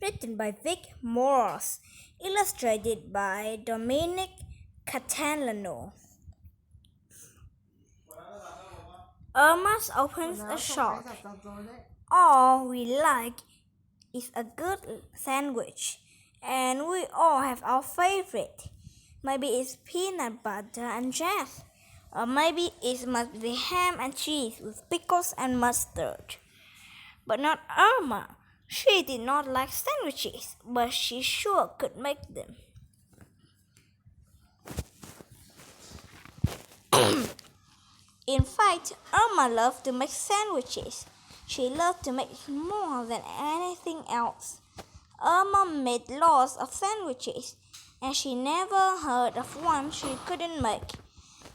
Written by Vic Morse, illustrated by Dominic Catalano. Irma opens a shop. All we like is a good sandwich, and we all have our favorite. Maybe it's peanut butter and jam, or maybe it must be ham and cheese with pickles and mustard. But not Irma. She did not like sandwiches, but she sure could make them. In fact, Irma loved to make sandwiches. She loved to make more than anything else. Irma made lots of sandwiches, and she never heard of one she couldn't make.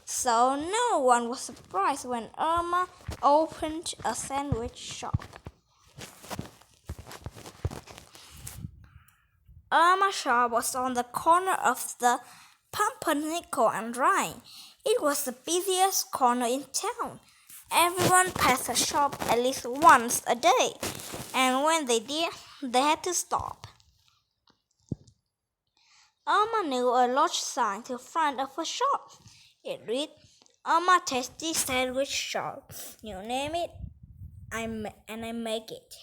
So no one was surprised when Irma opened a sandwich shop. Irma's shop was on the corner of the Pumpernickel and Rhine. It was the busiest corner in town. Everyone passed the shop at least once a day, and when they did, they had to stop. Irma knew a large sign to the front of her shop. It read, "Irma Tasty Sandwich Shop. You name it, I make it."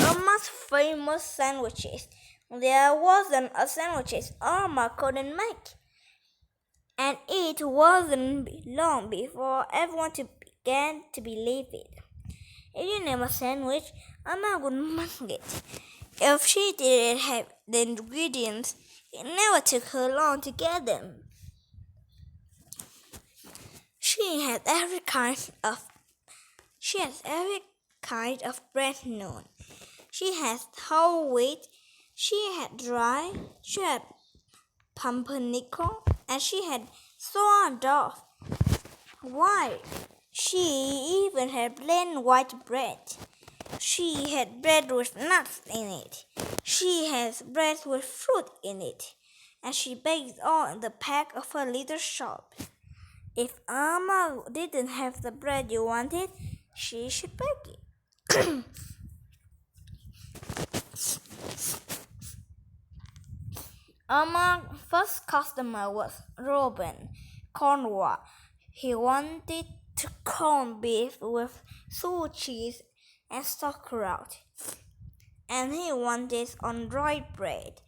Irma's famous sandwiches. There wasn't a sandwich Irma couldn't make. And it wasn't long before everyone began to believe it. If you name a sandwich, Irma would make it. If she didn't have the ingredients, it never took her long to get them. She had every kind of bread known. She had whole wheat, she had dry, she had pumpernickel, and she had sourdough. Why, she even had plain white bread. She had bread with nuts in it. She has bread with fruit in it. And she baked all in the back of her little shop. If Irma didn't have the bread you wanted, she should bake it. Irma's first customer was Robin Cornwall. He wanted corned beef with sous cheese and sauerkraut, and he wanted on dry bread.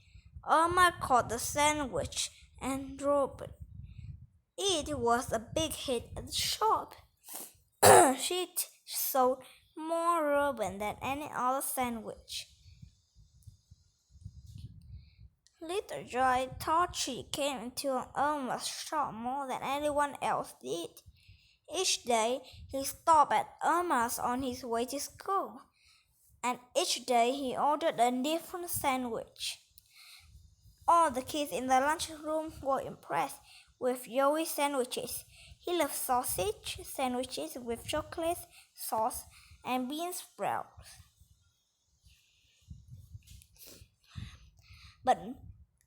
Irma caught the sandwich and Robin. It was a big hit at the shop. She sold more Robin than any other sandwich. Little Joy thought she came into Irma's shop more than anyone else did. Each day he stopped at Irma's on his way to school, and each day he ordered a different sandwich. All the kids in the lunchroom were impressed with Joey's sandwiches. He loved sausage sandwiches with chocolate sauce and bean sprouts. But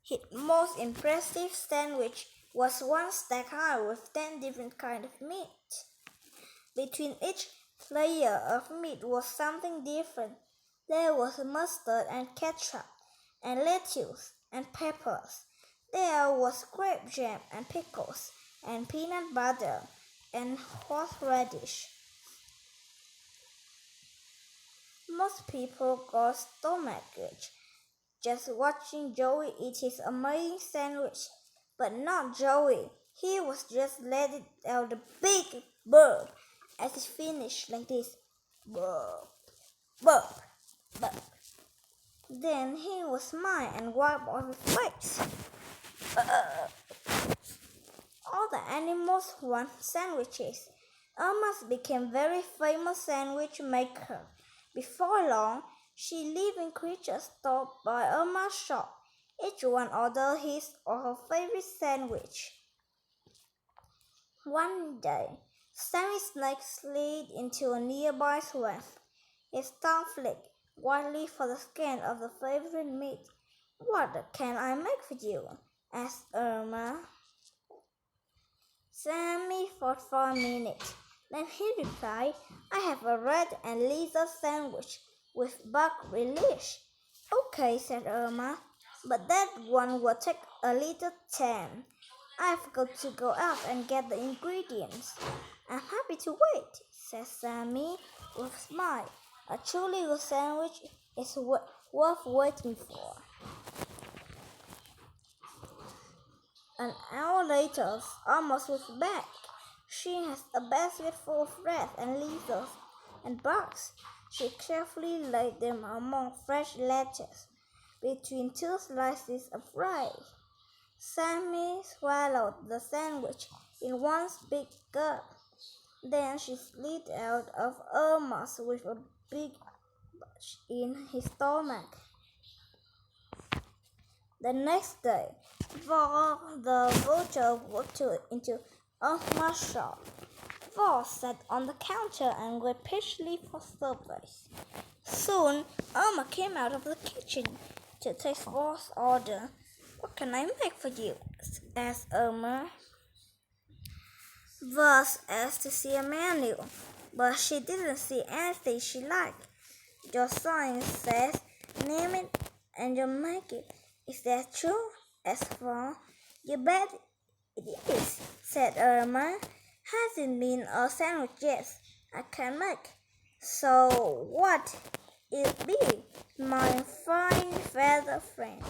his most impressive sandwich was one stacked high with 10 different kinds of meat. Between each layer of meat was something different. There was mustard and ketchup, and lettuce and peppers. There was grape jam and pickles, and peanut butter and horseradish. Most people got stomachache just watching Joey eat his amazing sandwich. But not Joey. He was just letting out a big burp as he finished like this. Burp, burp, burp. Then he would smile and wipe off his face. All the animals want sandwiches. Irma became very famous sandwich maker. Before long, living creatures stopped by Irma's shop. Each one ordered his or her favorite sandwich. One day, Sammy Snake slid into a nearby swamp. His tongue flicked wildly for the scan of the favorite meat. "What can I make for you?" asked Irma. Sammy thought for a minute. Then he replied, I have a red and lizard sandwich with bug relish. Okay, said Irma, but that one will take a little time. I've got to go out and get the ingredients. I'm happy to wait, said Sammy with a smile. A truly good sandwich is worth waiting for. An hour later, Almost was back. She has a basket full of rats and lizards and bugs. She carefully laid them among fresh lettuce between two slices of rice. Sammy swallowed the sandwich in one big gulp. Then she slid out of Irma's with a big bunch in his stomach. The next day, the vulture walked into Irma's shop. Vol sat on the counter and waited patiently for service. Soon, Irma came out of the kitchen to take Vol's order. What can I make for you? Asked Irma. Vol asked to see a menu, but she didn't see anything she liked. Your sign says, name it and you'll make it. Is that true? Asked Vol. You bet it is, said Irma. Hasn't been a sandwich yet I can make. So what it be, my fine feather friend?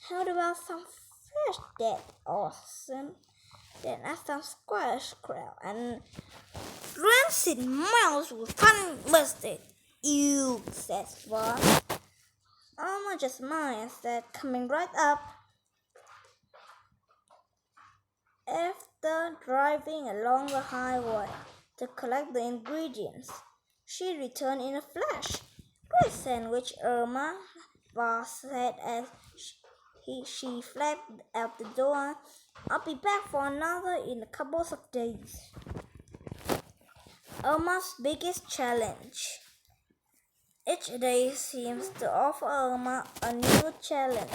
How about some fresh dead awesome? Then add some squash crab and rancid mouse with fun mustard. You, said Vol. Irma just smiled and said, coming right up. After driving along the highway to collect the ingredients, she returned in a flash. Great sandwich, Irma, Vol said as she flapped out the door. I'll be back for another in a couple of days. Irma's biggest challenge. Each day seems to offer Irma a new challenge.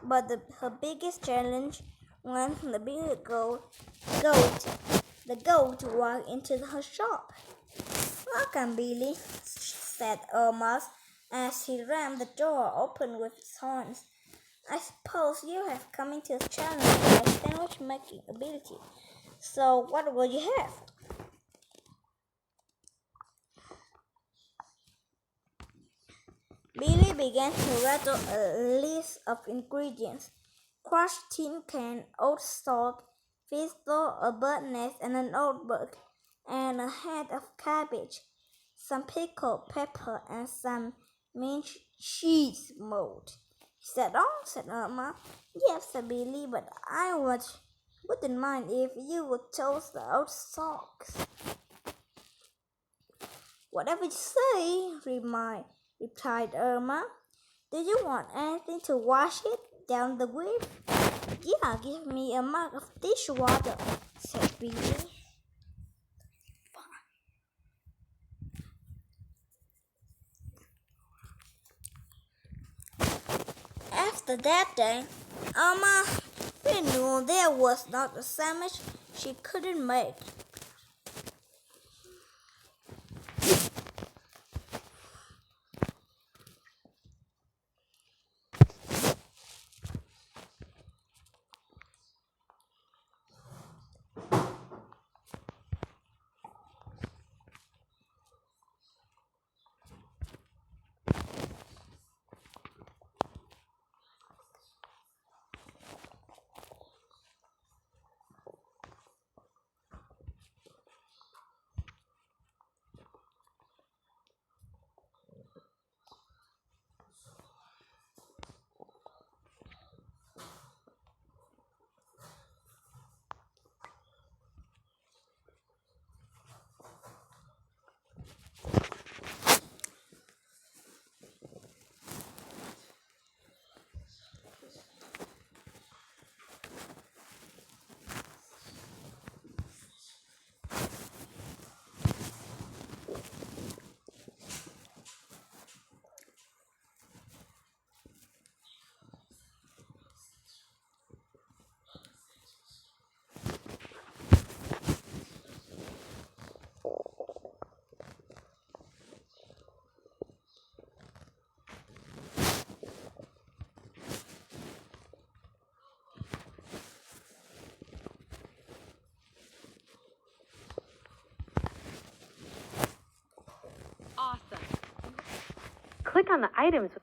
But her biggest challenge when the big goat walked into her shop. Welcome, Billy, said Irma as he rammed the door open with his horns. I suppose you have come into a challenge my sandwich making ability. So what will you have? Billy began to rattle a list of ingredients. Crushed tin can, oat stalk, fish dough, a bird nest and an old book, and a head of cabbage, some pickled pepper, and some minced cheese mold. Is that all? Said Irma. Yes, said Billy, but I wouldn't mind if you would toast the oat stalks. Whatever you say, replied Irma. Do you want anything to wash it down the with? Yeah, give me a mug of dishwater, said Billy. After that day, Irma knew there was not a sandwich she couldn't make. click on the items with